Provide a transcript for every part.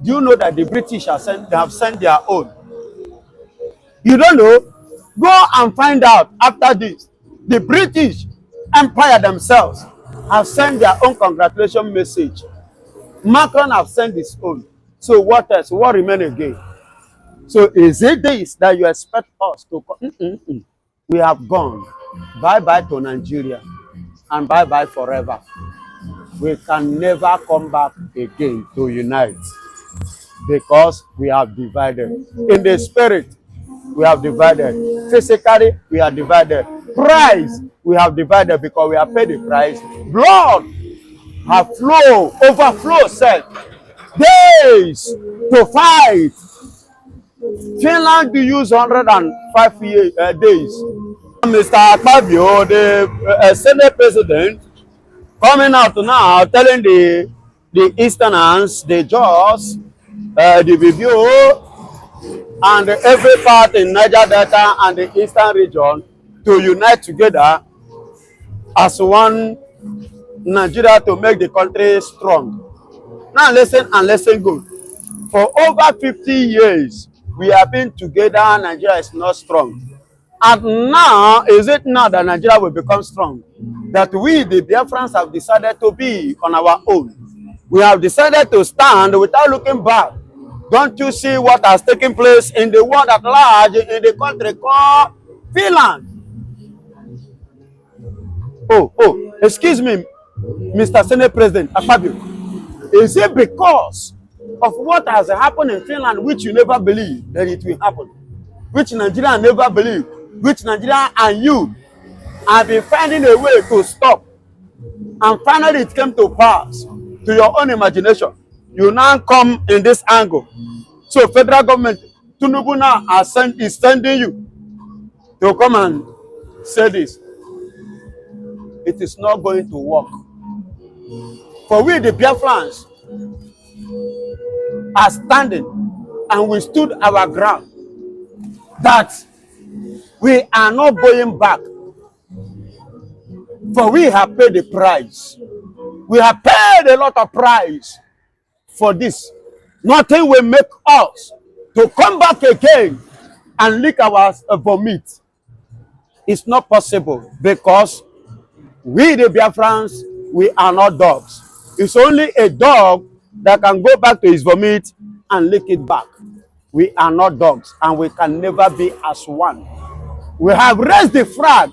Do you know that the British they have sent their own? You don't know? Go and find out after this. The British Empire themselves have sent their own congratulation message. Macron have sent his own. So what else? What remains again? So is it this that you expect us to come? We have gone. Bye-bye to Nigeria and bye-bye forever. We can never come back again to unite because we have divided. In the spirit, we have divided. Physically, we are divided. Price, we have divided because we have paid the price. Blood have flow, overflow said. Days to fight. Finland will use 105 days. Mr. Akpabio, the Senate president, coming out now telling the Easterners, the Jaws, the Bibio, and every part in Niger Delta and the Eastern region to unite together as one Nigeria to make the country strong. Now listen and listen good. For over 50 years, we have been together, Nigeria is not strong. And now, is it now that Nigeria will become strong? That we, the Biafrans, have decided to be on our own. We have decided to stand without looking back. Don't you see what has taken place in the world at large, in the country called Finland? Oh, excuse me, Mr. Senate President Akpabio. Is it because of what has happened in Finland, which you never believed that it will happen? Which Nigeria never believed? Which Nigeria and you have been finding a way to stop? And finally it came to pass to your own imagination. You now come in this angle. So federal government, Tinubu now is sending you to come and say this. It is not going to work. For we, the Biafrans, are standing and we stood our ground that we are not going back. For we have paid the price. We have paid a lot of price for this. Nothing will make us to come back again and lick our vomit. It's not possible because we, the Biafrans, we are not dogs. It's only a dog that can go back to his vomit and lick it back. We are not dogs and we can never be as one. We have raised the flag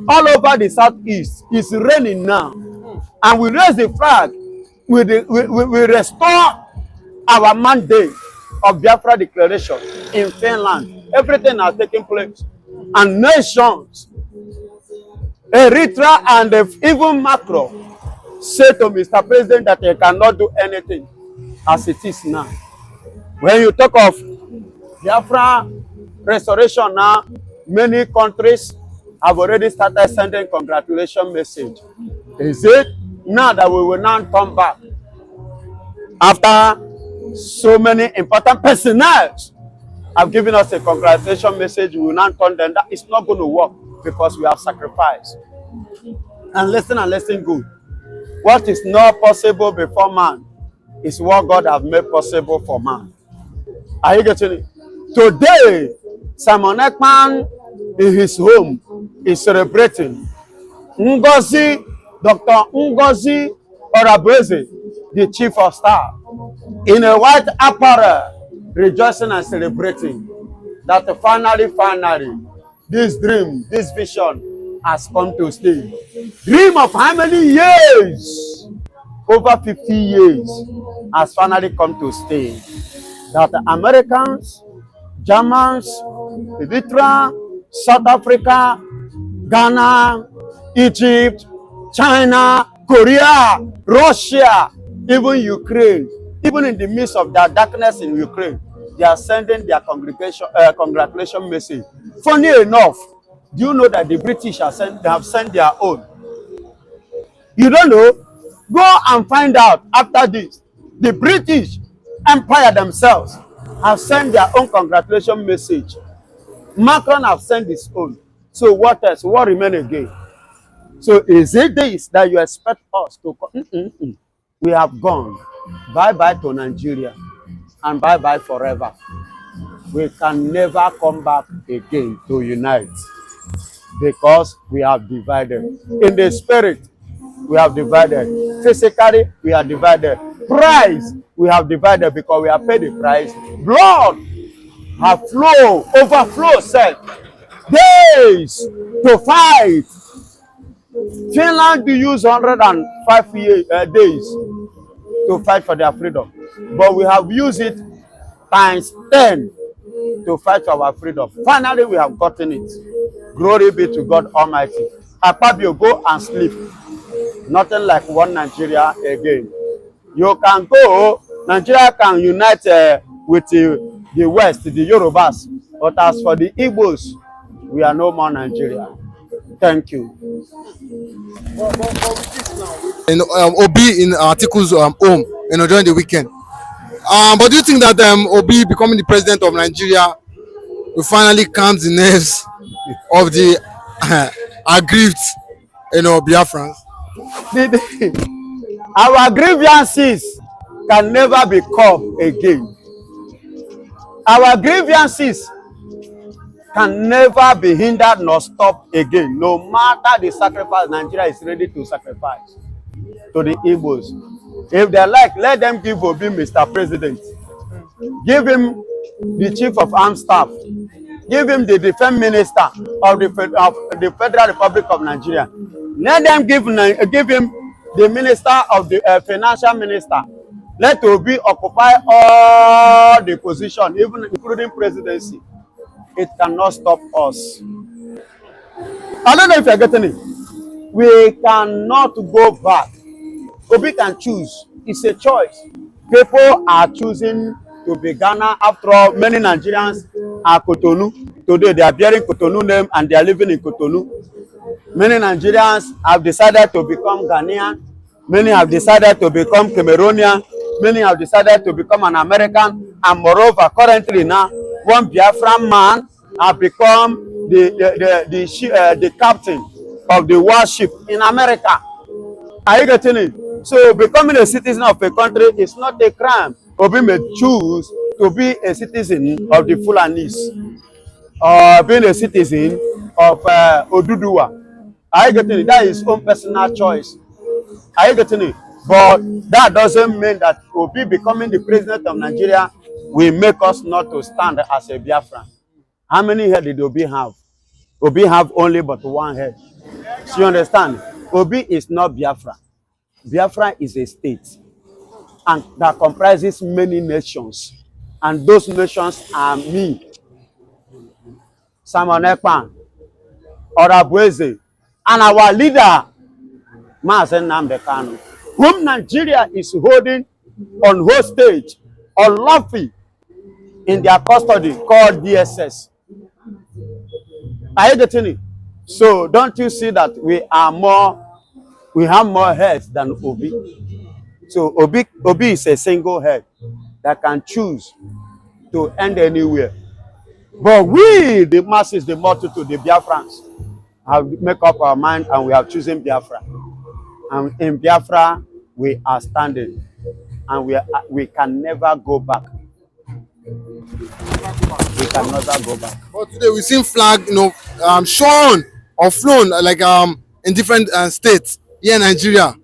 all over the southeast. It's raining now. And we raise the flag. We restore our mandate of Biafra declaration in Finland. Everything has taken place. And nations, Eritrea and even Macron, say to Mr. President that they cannot do anything as it is now. When you talk of Biafra restoration now, many countries have already started sending congratulation message. Is it now that we will now turn back? After so many important personnel have given us a congratulation message, we will now turn them. That is not going to work because we have sacrificed. And listen good. What is not possible before man is what God has made possible for man. Are you getting it? Today, Simon Ekpa in his home is celebrating. Dr. Ngozi Orabueze, the chief of staff, in a white apparel, rejoicing and celebrating that finally, this dream, this vision has come to stay. Dream of how many years? Over 50 years has finally come to stay. That the Americans, Germans, Eritrea, South Africa, Ghana, Egypt, China, Korea, Russia, even Ukraine, even in the midst of that darkness in Ukraine, they are sending their congratulation message. Funny enough, do you know that the British have sent their own? You don't know? Go and find out after this. The British Empire themselves have sent their own congratulation message. Macron have sent his own. So what else? What remains again? So is it this that you expect us to come? We have gone. Bye-bye to Nigeria and bye-bye forever. We can never come back again to unite because we have divided. In the spirit, we have divided. Physically, we are divided. Price, we have divided because we have paid the price. Blood have flow, overflow self. Days to fight. Finland use 105 days to fight for their freedom. But we have used it times 10 to fight for our freedom. Finally, we have gotten it. Glory be to God Almighty. Akpabio, go and sleep. Nothing like one Nigeria again. You can go, Nigeria can unite with the West, the Yorubas. But as for the Igbos, we are no more Nigeria. Thank you. In Obi in articles home, during the weekend. But do you think that Obi becoming the president of Nigeria will finally calm the nerves of the aggrieved, Biafrans? Our grievances can never be curbed again. Our grievances can never be hindered nor stopped again. No matter the sacrifice, Nigeria is ready to sacrifice to the Igbos. If they like, let them give Obi Mr. President. Give him the Chief of Armed Staff. Give him the Defense Minister of the Federal Republic of Nigeria. Let them give him the Minister of the Financial Minister. Let Obi occupy all the position, even including presidency. It cannot stop us. I don't know if you're getting it. We cannot go back. Obi can choose. It's a choice. People are choosing to be Ghana. After all, many Nigerians are Cotonou. Today they are bearing Cotonou name and they are living in Cotonou. Many Nigerians have decided to become Ghanaian. Many have decided to become Cameroonian. Many have decided to become an American. And moreover, currently now, one Biafran man has become the captain of the warship in America. Are you getting it? So becoming a citizen of a country is not a crime. Obi may choose to be a citizen of the Fulanis or being a citizen of Oduduwa. Are you getting it? That is his own personal choice. Are you getting it? But that doesn't mean that Obi becoming the president of Nigeria will make us not to stand as a Biafran. How many heads did Obi have? Obi have only but one head. So you understand? Obi is not Biafra. Biafra is a state and that comprises many nations. And those nations are me, Simon Ekpa, Orabueze, and our leader, nnamdikanu, whom Nigeria is holding on hostage, unlawfully in their custody, called DSS. Are you getting it? So don't you see that we have more heads than Obi? So Obi is a single head that can choose to end anywhere. But we, the masses, the multitude, the Biafrans, have made up our mind and we have chosen Biafra. And in Biafra, we are standing. And we can never go back. We can never go back. But today we've seen flag, shown or flown like in different states here in Nigeria.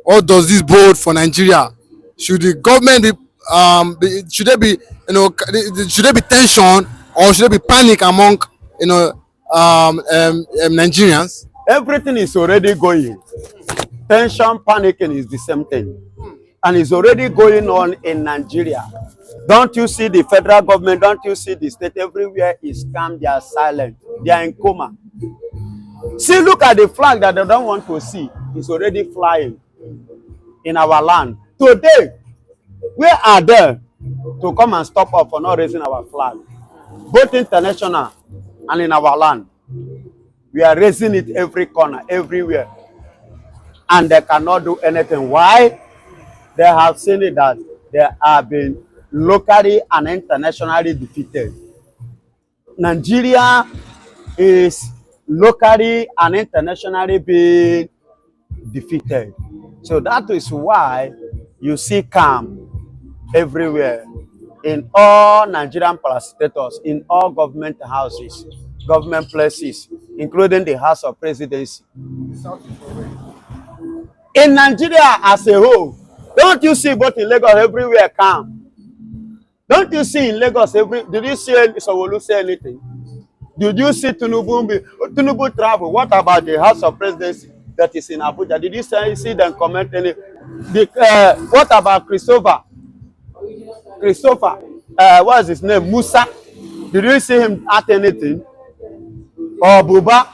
What does this bode for Nigeria? Should the government be should there be should there be tension or should there be panic among Nigerians? Everything is already going. Tension, panicking is the same thing. And it's already going on in Nigeria. Don't you see the federal government? Don't you see the state? Everywhere is calm. They are silent. They are in coma. See, look at the flag that they don't want to see. It's already flying in our land. Today, we are there to come and stop us for not raising our flag. Both international and in our land. We are raising it every corner, everywhere. And they cannot do anything. Why? They have seen it that they have been locally and internationally defeated. Nigeria is locally and internationally being defeated. So that is why you see calm everywhere in all Nigerian parastators, in all government houses, government places, including the House of Presidency. In Nigeria as a whole, don't you see both in Lagos everywhere calm? Don't you see in Lagos did you see Sowolu say anything? Did you see Tinubu travel? What about the House of Presidency that is in Abuja? Did you see them comment any? What about Christopher? What is his name? Musa. Did you see him at anything? Or Buba?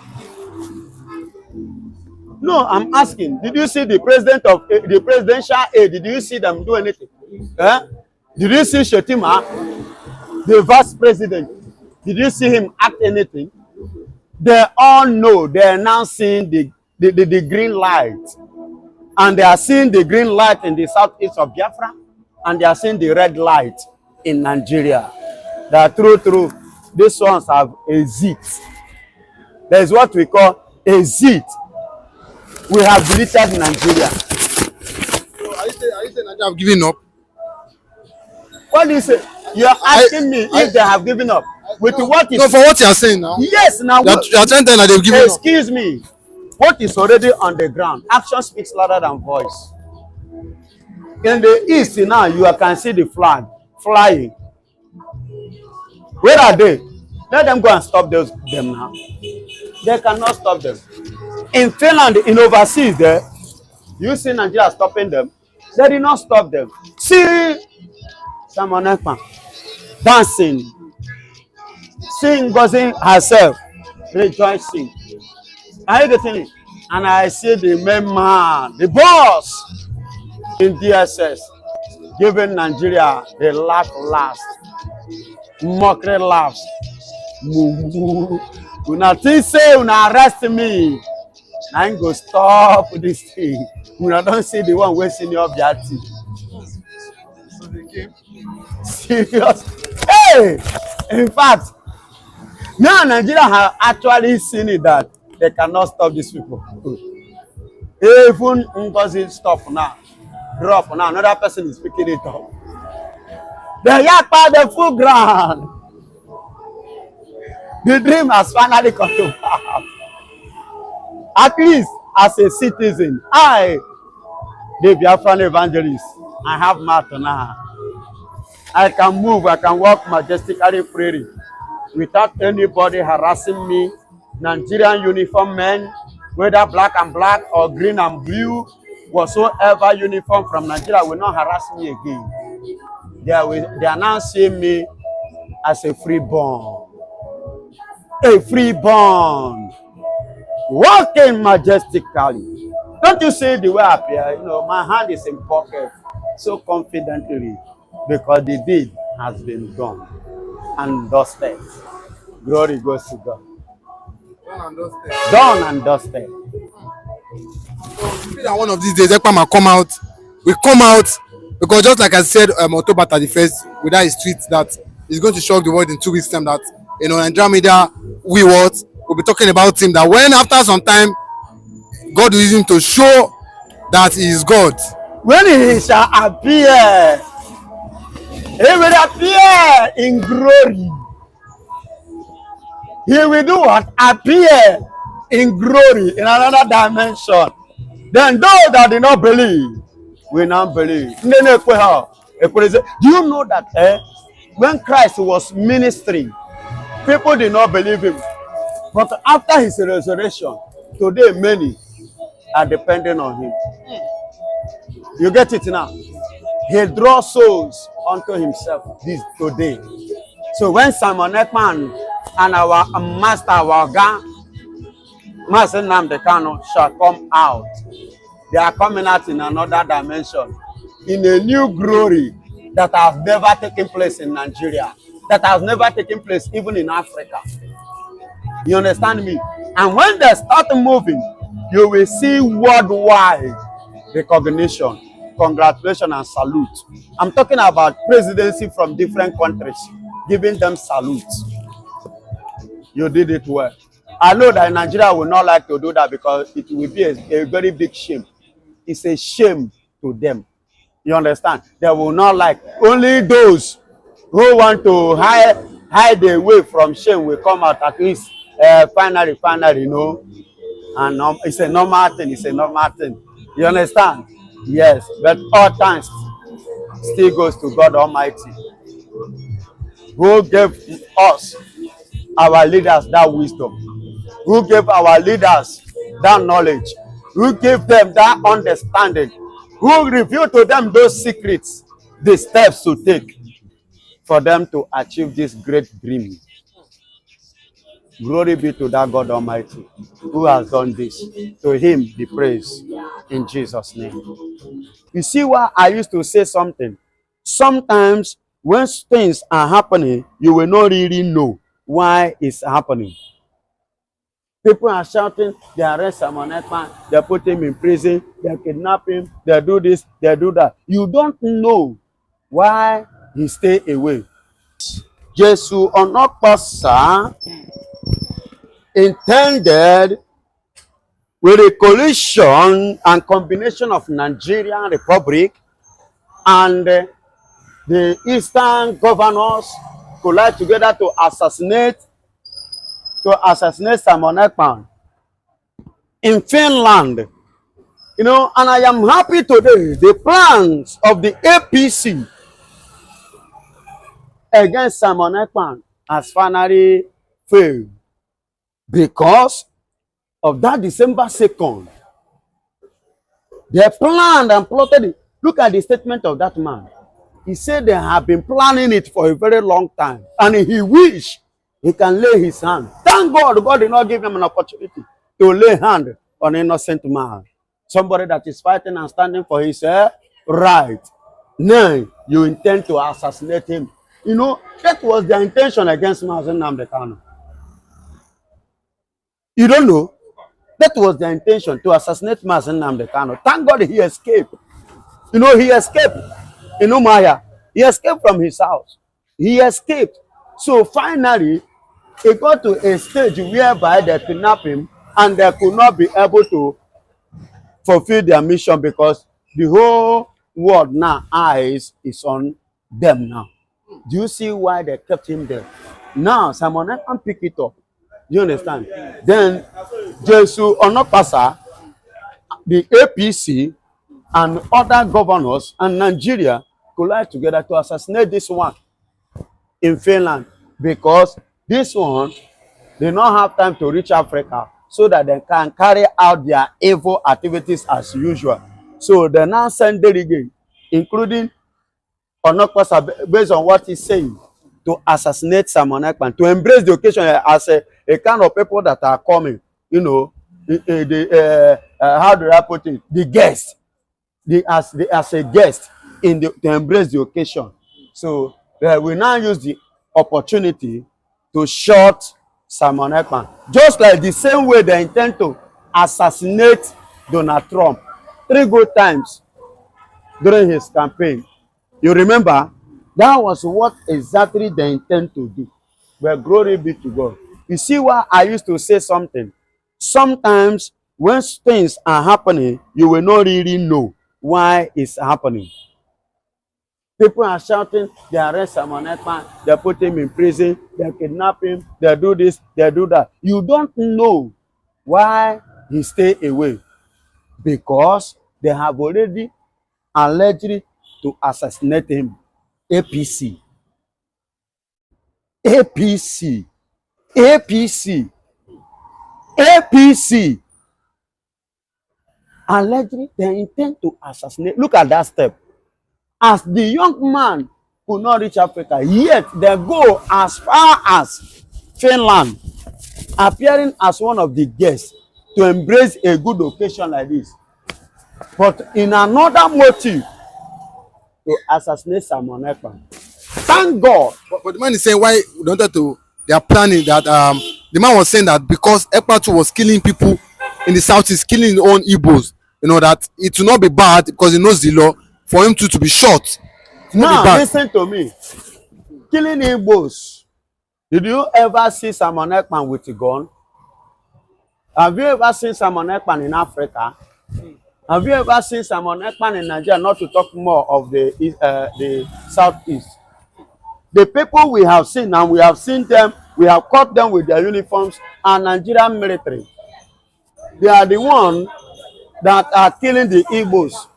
No, I'm asking. Did you see the presidential aide? Did you see them do anything? Did you see Shetima, the vice president? Did you see him act anything? They all know they are now seeing the green light. And they are seeing the green light in the southeast of Biafra. And they are seeing the red light in Nigeria. That through, these ones have a zit. There is what we call a zit. We have deleted Nigeria. So are you saying Nigeria have given up? What do you say? You are asking me if they have given up. With no, what is no, for what you are saying now. Yes, now you are trying to tell that they've given up. Excuse me. What is already on the ground? Action speaks louder than voice. In the east now, you can see the flag flying. Where are they? Let them go and stop them now. They cannot stop them. In Finland, in overseas there, you see Nigeria stopping them. They did not stop them. See Simon Ekpa dancing, seeing Ngozi herself rejoicing. Are you getting it? And I see the main man, the boss in DSS, giving Nigeria the laugh last, mockery laughs. Una think say una arrest me, I ain't go stop this thing. Una don't see the one wey senior Biati. So they came. Serious. Hey! In fact, now Nigeria have actually seen it that they cannot stop these people. Even Ngozi stop now, drop now, another person is picking it up. The Ekpa, the full ground. The dream has finally come to pass. At least as a citizen, I, the Biafran evangelist, I have matter now. I can move, I can walk majestically freely without anybody harassing me. Nigerian uniform men, whether black and black or green and blue, whatsoever uniform from Nigeria will not harass me again. They are now seeing me as a freeborn. A freeborn. Walking majestically. Don't you see the way I appear? You know, my hand is in pocket so confidently because the deed has been done and dusted. Glory goes to God. Done and dusted. So you feel that one of these days Ekpa might come out. We come out because just like I said, October 31st, with that tweet that is going to shock the world in 2 weeks' time that Nigerian media we'll be talking about him, that when after some time God will use him to show that he is God. When he shall appear, he will appear in glory. He will do what? Appear in glory in another dimension. Then those that do not believe will not believe. Do you know that when Christ was ministering, people did not believe him. But after his resurrection, today many are depending on him. You get it now? He draws souls unto himself today. So when Simon Ekpa and our master, our God, Master nnamdikanu shall come out, they are coming out in another dimension, in a new glory that has never taken place in Nigeria, that has never taken place even in Africa. You understand me? And when they start moving, you will see worldwide recognition, congratulations and salute. I'm talking about presidency from different countries, giving them salute. You did it well. I know that Nigeria will not like to do that because it will be a very big shame. It's a shame to them. You understand? They will not like. Only those who want to hide away from shame will come out at least. Finally, you know. And it's a normal thing. It's a normal thing. You understand? Yes. But all thanks still goes to God Almighty, who gave us, our leaders, that wisdom, who gave our leaders that knowledge, who gave them that understanding, who revealed to them those secrets, the steps to take for them to achieve this great dream. Glory be to that God Almighty who has done this. To him be praise in Jesus' name. You see why I used to say something? Sometimes when things are happening, you will not really know why it's happening. People are shouting, they arrest Simon Ekpa, they put him in prison, they kidnap him, they do this, they do that. You don't know why he stay away. Jesus Onokpasa intended with a coalition and combination of Nigerian Republic and the Eastern governors collide together to assassinate Simon Ekpa in Finland. You know, and I am happy today the plans of the APC against Simon Ekpa has finally failed because of that December 2nd. They planned and plotted it. Look at the statement of that man. He said they have been planning it for a very long time, and he wish he can lay his hand. Thank God, God did not give him an opportunity to lay hand on an innocent man. Somebody that is fighting and standing for his right. Now, you intend to assassinate him. You know, that was their intention against nnamdikanu. You don't know? That was their intention, to assassinate nnamdikanu. Thank God he escaped. You know, he escaped. In Umaya, he escaped from his house. He escaped. So finally, he got to a stage whereby they kidnapped him and they could not be able to fulfill their mission because the whole world now eyes is on them now. Do you see why they kept him there? Now, Simon can pick it up. You understand? Then, Jesus Onokpasa, the APC, and other governors and Nigeria collide together to assassinate this one in Finland because this one they don't have time to reach Africa so that they can carry out their evil activities as usual. So they now send delegates, including Onokpasa, based on what he's saying, to assassinate Simon Ekpa, to embrace the occasion as a kind of people that are coming, you know, how do I put it? The guests. As a guest to embrace the occasion. So we now use the opportunity to shut Simon Ekpa. Just like the same way they intend to assassinate Donald Trump 3 good times during his campaign. You remember? That was what exactly they intend to do. But glory be to God. You see why I used to say something? Sometimes when things are happening, you will not really know why it's happening. People are shouting, they arrest Simon Ekpa, they put him in prison, they kidnap him, they do this, they do that. You don't know why he stay away because they have already alleged to assassinate him. APC. APC. APC. APC. Allegedly, they intend to assassinate. Look at that step. As the young man could not reach Africa, yet they go as far as Finland, appearing as one of the guests to embrace a good occasion like this. But in another motive, to assassinate Simon Ekpa. Thank God. But the man is saying why we wanted to. They are planning that. The man was saying that because Ekpa was killing people in the southeast, killing his own Igbos. You know that it will not be bad because he knows the law for him to be shot. Now listen to me. Killing Igbos. Did you ever see Simon Ekpa with a gun? Have you ever seen Simon Ekpa in Africa? Have you ever seen Simon Ekpa in Nigeria, not to talk more of the southeast? The people we have seen, and we have seen them, we have caught them with their uniforms, are Nigerian military. They are the ones that are killing the Igbos.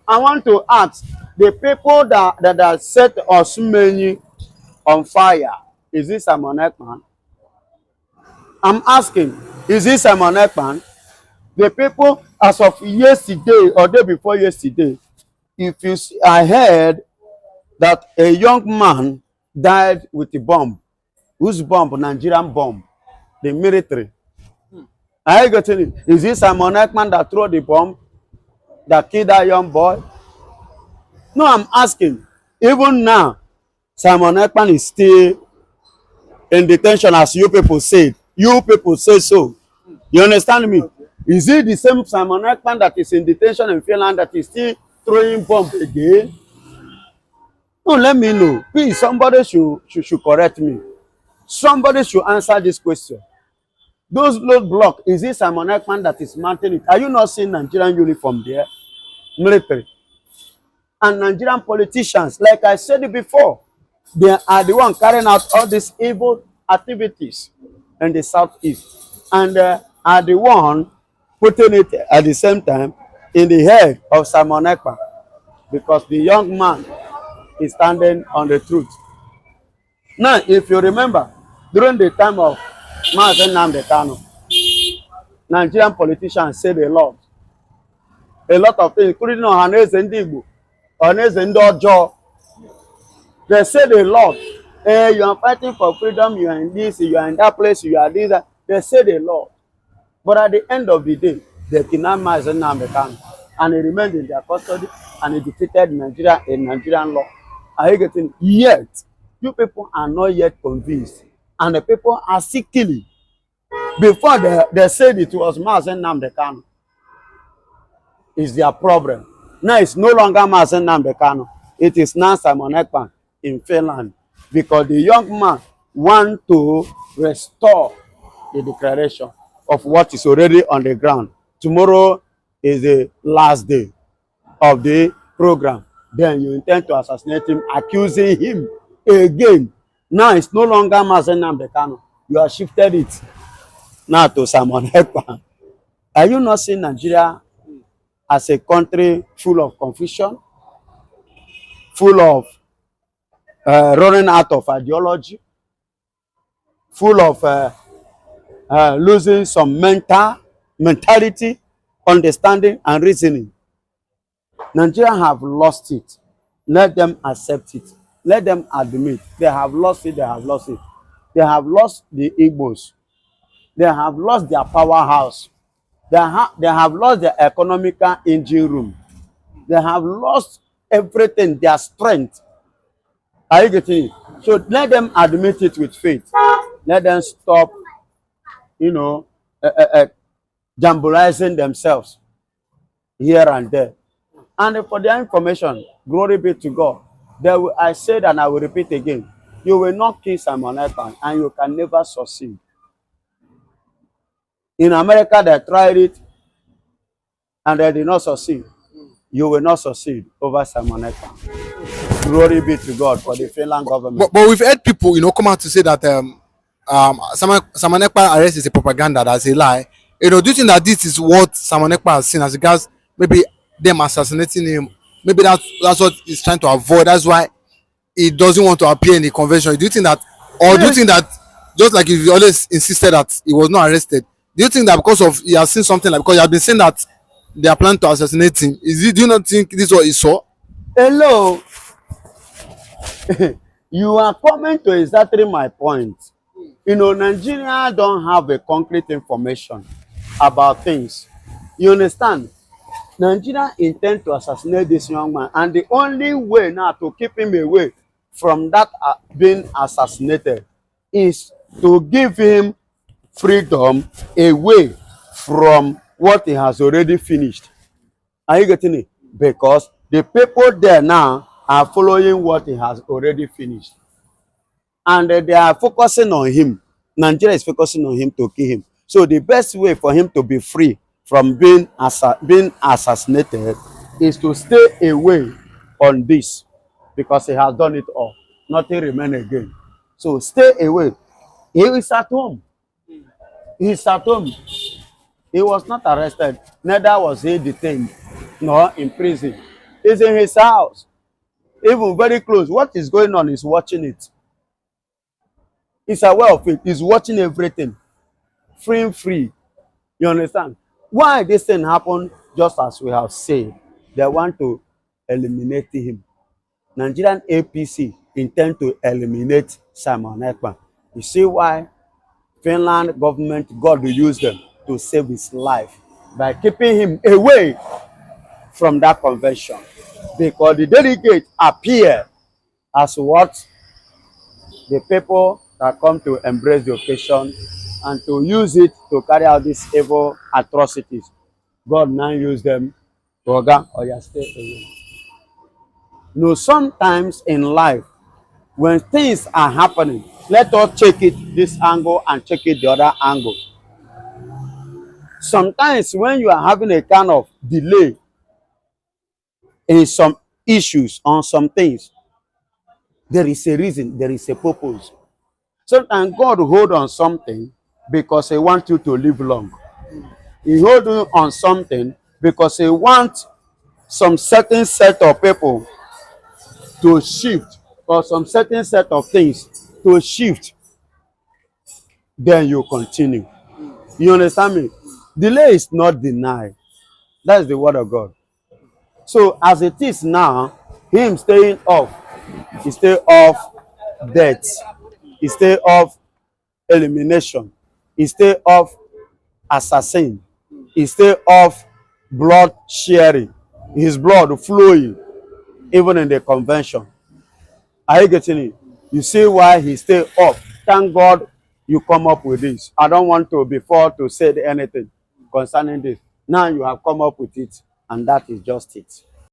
I want to ask, the people that set Osumeni on fire, is this Simon Ekpa? I'm asking, is this Simon Ekpa? The people, as of yesterday or day before yesterday, if you see, I heard that a young man died with a bomb. Whose bomb? Nigerian bomb. The military. Are you getting it? Is this Simon Ekpa that threw the bomb that killed that young boy? No, I'm asking. Even now, Simon Ekpa is still in detention, as you people said. You people say so. You understand me? Is it the same Simon Ekpa that is in detention in Finland that is still throwing bombs again? No, let me know. Please, somebody should correct me. Somebody should answer this question. Those road block, is it Simon Ekpa that is mounting it? Are you not seeing Nigerian uniform there? Military. And Nigerian politicians, like I said it before, they are the one carrying out all these evil activities in the southeast, and are the one putting it at the same time in the head of Simon Ekpa, because the young man is standing on the truth. Now, if you remember, during the time of nnamdikanu, Nigerian politicians said a lot of things, including Ohanaeze ndị Igbo, Ohanaeze ndị ọjọọ. They said a lot. You are fighting for freedom, you are in this, you are in that place, you are this, that. They said a lot. But at the end of the day, they kidnapped nnamdikanu, and he remained in their custody, and he defeated Nigeria in Nigerian law. Are you getting? Yet, you people are not yet convinced, and the people are still killing. Before they said it was nnamdikanu. Is their problem. Now it's no longer nnamdikanu. It is now Simon Ekpa in Finland, because the young man wants to restore the declaration of what is already on the ground. Tomorrow is the last day of the program. Then you intend to assassinate him, accusing him again. Now it's no longer nnamdikanu. You have shifted it now to Simon Ekpa. Are you not seeing Nigeria as a country full of confusion, full of running out of ideology, full of losing some mentality, understanding, and reasoning? Nigeria have lost it. Let them accept it. Let them admit they have lost it. They have lost it. They have lost the Igbos. They have lost their powerhouse. They have lost their economical engine room. They have lost everything, their strength. Are you getting it? So let them admit it with faith. Let them stop, jambolizing themselves here and there. And for their information, glory be to God. I said, and I will repeat again, you will not kill Simon Ekpa, and you can never succeed. In America, they tried it, and they did not succeed. You will not succeed over Simon Ekpa. Glory be to God for the Finland government. But we've heard people, come out to say that Simon Ekpa arrest is a propaganda, that's a lie. Do you think that this is what Simon Ekpa has seen as regards maybe them assassinating him? Maybe that's what he's trying to avoid. That's why he doesn't want to appear in the convention. Do you think that, or do you think that, just like you always insisted that he was not arrested, do you think that because of he has seen something, like because he has been saying that they are planning to assassinate him, do you not think this is what he saw? Hello. You are coming to exactly my point. Nigeria don't have a concrete information about things. You understand? Nigeria intend to assassinate this young man, and the only way now to keep him away from that being assassinated is to give him freedom away from what he has already finished. Are you getting it? Because the people there now are following what he has already finished, and they are focusing on him. Nigeria is focusing on him to kill him. So the best way for him to be free from being assassinated is to stay away on this, because he has done it all. Nothing remain again. So stay away. He is at home. He is at home. He was not arrested, neither was he detained nor in prison. He's in his house, even very close. What is going on is watching it. He's aware of it. He's watching everything. Free. You understand? Why this thing happened? Just as we have said, they want to eliminate him. Nigerian APC intend to eliminate Simon Ekpa. You see why Finland government got to use them to save his life by keeping him away from that convention, because the delegates appear as what? The people that come to embrace the occasion and to use it to carry out these evil atrocities. God now use them to organ or you stay away. No, sometimes in life, when things are happening, let us check it this angle and check it the other angle. Sometimes when you are having a kind of delay in some issues on some things, there is a reason, there is a purpose. Sometimes God hold on something because he wants you to live long. He hold you on something because he wants some certain set of people to shift, or some certain set of things to shift. Then you continue. You understand me? Delay is not denied. That is the word of God. So as it is now, him staying off, he stay off death, he stay off elimination, he stay off assassin, he stay off blood sharing, his blood flowing even in the convention. Are you getting it? You see why he stay off. Thank God you come up with this. I don't want to before to say anything concerning this. Now you have come up with it, and that is just it.